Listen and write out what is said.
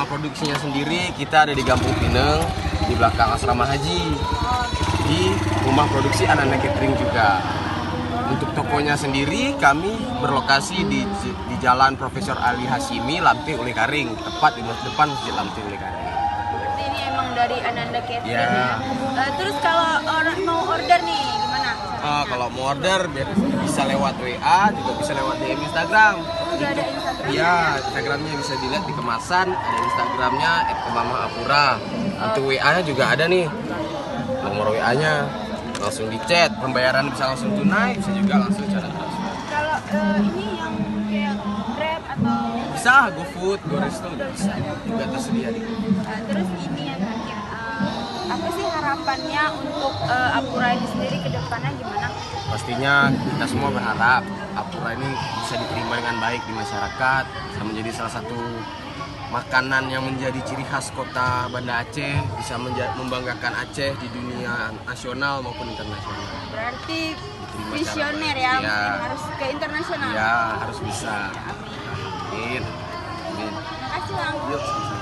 Nama produksinya sendiri kita ada di Gampung Pineng, di belakang asrama haji, di rumah produksi Ananda Catering juga. Untuk tokonya sendiri kami berlokasi di Jalan Profesor Ali Hasimi, Lamte Ule Karing, tepat di depan Masjid Lamte Ule Karing. Berarti ini emang dari Ananda Catering Ya. ya. Terus kalau orang mau order nih gimana? Kalau mau order bisa lewat WA, juga bisa lewat DM Instagram. Udah ada Instagram? Iya, Instagramnya bisa dilihat di kemasan, ada Instagramnya @kemamahapura. Untuk WA-nya juga ada nih, nomor WA-nya. Langsung di chat, pembayaran bisa langsung tunai, bisa juga langsung cara transfer. Kalau ini yang kayak Grab atau Bisa GoFood, GoResto bisa juga tersedia di. terus ini yang terakhir, apa sih harapannya untuk Apura ini sendiri ke depannya gimana? Pastinya kita semua berharap Apura ini bisa diterima dengan baik di masyarakat, bisa menjadi salah satu makanan yang menjadi ciri khas kota Banda Aceh, bisa membanggakan Aceh di dunia nasional maupun internasional. Berarti Diterima visioner cara baik. ya, Iya. harus ke internasional. Ya, harus bisa. Amin. Amin. Amin. Terima kasih Bang. Yuk, sama-sama.